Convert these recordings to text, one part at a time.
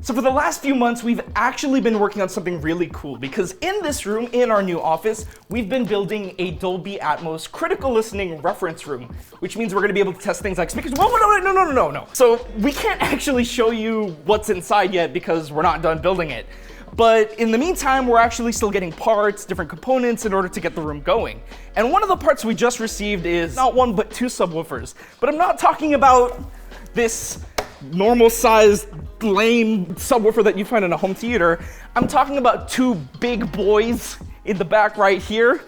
So for the last few months, we've actually been working on something really cool because in this room, in our new office, we've been building a Dolby Atmos critical listening reference room, which means we're gonna be able to test things like speakers. Whoa, no. So we can't actually show you what's inside yet because we're not done building it. But in the meantime, we're actually still getting parts, different components in order to get the room going. And one of the parts we just received is not one, but two subwoofers. But I'm not talking about this normal sized lame subwoofer that you find in a home theater. I'm talking about two big boys in the back right here.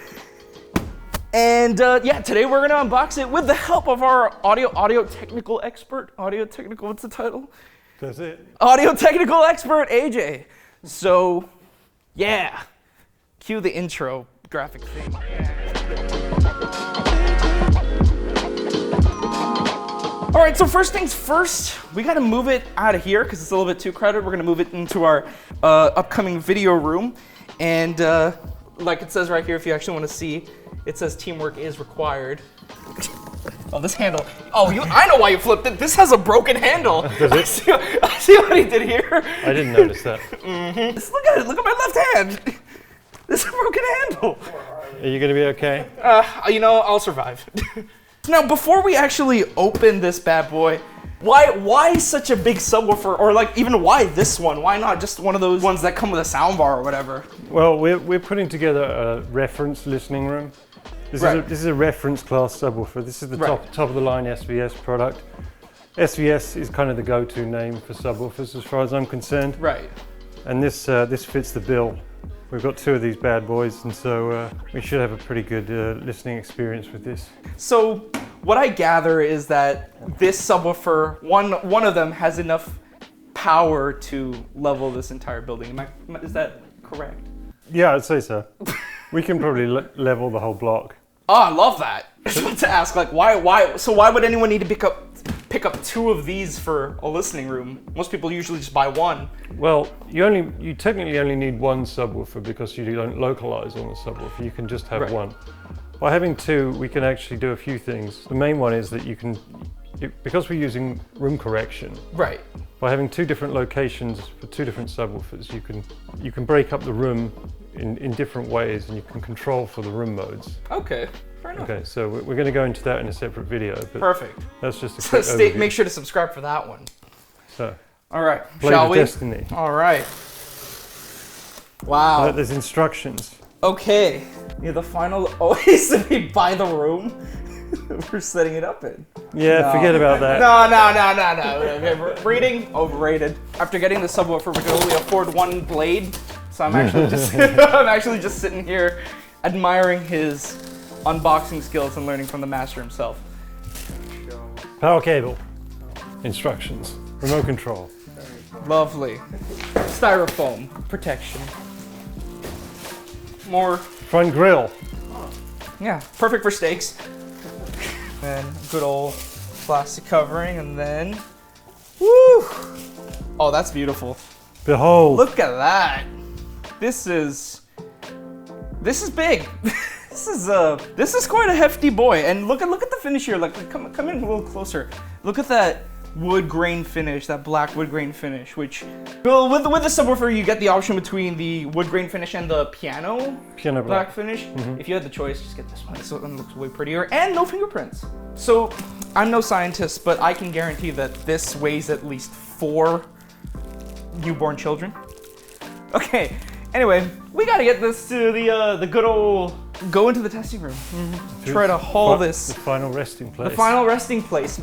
And yeah, today we're gonna unbox it with the help of our audio technical expert. What's the title? That's it. Audio technical expert, AJ. So yeah, cue the intro graphic thing. All right, so first things first, we gotta move it out of here because it's a little bit too crowded. We're gonna move it into our upcoming video room. And like it says right here, if you actually wanna see, it says teamwork is required. Oh, this handle. Oh, I know why you flipped it. This has a broken handle. Does it? I see what he did here. I didn't notice that. Mm-hmm. Look at it, look at my left hand. This is a broken handle. Are you gonna be okay? You know, I'll survive. Now, before we actually open this bad boy, why such a big subwoofer, or like even why this one? Why not just one of those ones that come with a sound bar or whatever? Well, we're putting together a reference listening room. This is a reference class subwoofer. This is the top of the line SVS product. SVS is kind of the go-to name for subwoofers as far as I'm concerned. Right. And this fits the bill. We've got two of these bad boys, and so we should have a pretty good listening experience with this. So what I gather is that this subwoofer, one of them has enough power to level this entire building. Is that correct? Yeah, I'd say so. We can probably level the whole block. Oh, I love that. I was about to ask, like, why? So why would anyone need to pick up two of these for a listening room? Most people usually just buy one. Well, you technically only need one subwoofer because you don't localize on the subwoofer. You can just have one. By having two, we can actually do a few things. The main one is that because we're using room correction. Right. By having two different locations for two different subwoofers, you can break up the room in different ways, and you can control for the room modes. Okay, fair enough. Okay, so we're going to go into that in a separate video. But perfect. That's just a quick overview. Make sure to subscribe for that one. So, all right, shall we? Destiny. All right. Wow. There's instructions. Okay. Yeah, the final always to be by the room we're setting it up in. Yeah, no. Forget about that. No. Reading, overrated. After getting the subwoofer, we can only afford one blade. So I'm actually just sitting here admiring his unboxing skills and learning from the master himself. Power cable, instructions, remote control. Lovely. Styrofoam protection. More front grille. Yeah, perfect for steaks. And good old plastic covering, and then woo! Oh, that's beautiful. Behold. Look at that. This is big. This is quite a hefty boy. And look at the finish here. Like come in a little closer. Look at that wood grain finish, that black wood grain finish, which, well, with the subwoofer, you get the option between the wood grain finish and the piano black finish. Mm-hmm. If you had the choice, just get this one. This one looks way prettier and no fingerprints. So I'm no scientist, but I can guarantee that this weighs at least 4 newborn children. Okay. Anyway, we gotta get this to the good old, go into the testing room. Mm-hmm. Try to haul this. The final resting place. The final resting place.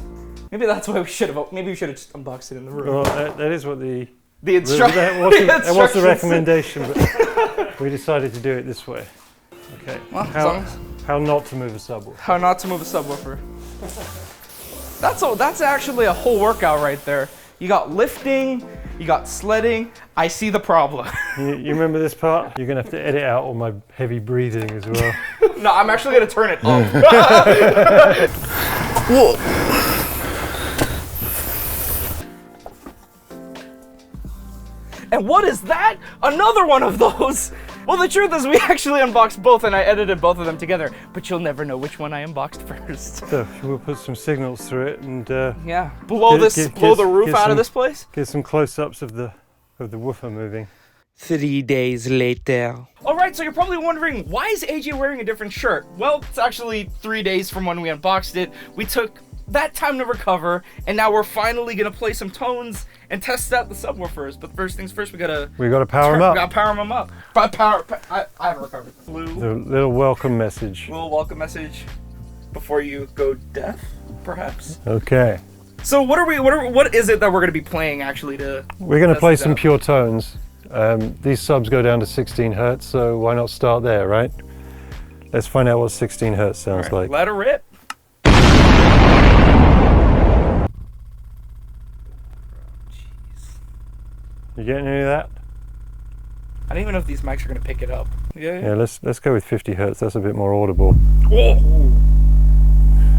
Maybe that's why we should have. Maybe we should have just unboxed it in the room. Well, that is what the instruction. That was the recommendation, but we decided to do it this way. Okay. Well, how not to move a subwoofer. How not to move a subwoofer. That's actually a whole workout right there. You got lifting, you got sledding. I see the problem. You remember this part? You're gonna have to edit out all my heavy breathing as well. No, I'm actually gonna turn it off. Whoa. And what is that? Another one of those. Well, the truth is we actually unboxed both and I edited both of them together, but you'll never know which one I unboxed first. So we'll put some signals through it and yeah, blow the roof out of this place. Get some close-ups of the of the woofer moving. 3 days later. Alright, so you're probably wondering, why is AJ wearing a different shirt? Well, it's actually 3 days from when we unboxed it. We took that time to recover, and now we're finally gonna play some tones and test out the subwoofers. But first things first, we gotta power them up. We gotta power them up. I haven't recovered. Blue. The little welcome message. Little welcome message before you go deaf, perhaps. Okay. So what is it that we're gonna be playing actually to? We're gonna play some out? pure tones. These subs go down to 16 hertz, so why not start there, right? Let's find out what 16 hertz sounds like. Let her rip. You getting any of that? I don't even know if these mics are gonna pick it up. Yeah, let's go with 50 hertz. That's a bit more audible. Whoa.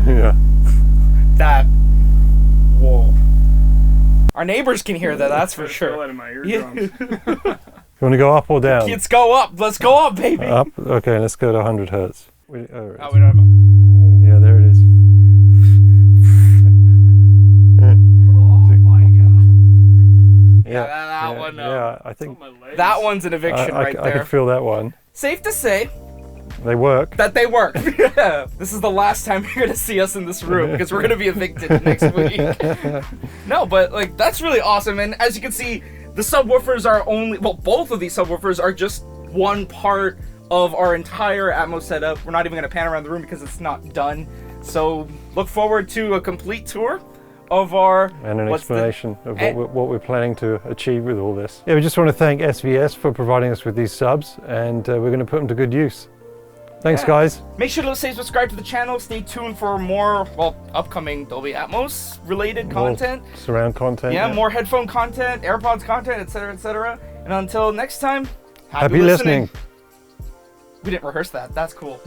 Yeah. That. Whoa. Our neighbors can hear that. That's for sure. Out of my eardrums. You want to go up or down? Let's go up. Let's go up, baby. Up. Okay, let's go to 100 hertz. We don't have Yeah, there it is. that one. Yeah, I think That one's an eviction right I there. can feel that one. Safe to say They work. that they work. Yeah. This is the last time you're gonna see us in this room because we're gonna be evicted next week. No, but like that's really awesome. And as you can see, the subwoofers are both of these subwoofers are just one part of our entire Atmos setup. We're not even gonna pan around the room because it's not done. So look forward to a complete tour of our and an explanation of what we're planning to achieve with all this. Yeah, we just want to thank SVS for providing us with these subs, and we're going to put them to good use. Thanks, guys. Make sure to stay subscribed to the channel. Stay tuned for more, upcoming Dolby Atmos related content. More surround content. Yeah, more headphone content, AirPods content, etc., etc. And until next time, happy listening. We didn't rehearse that. That's cool.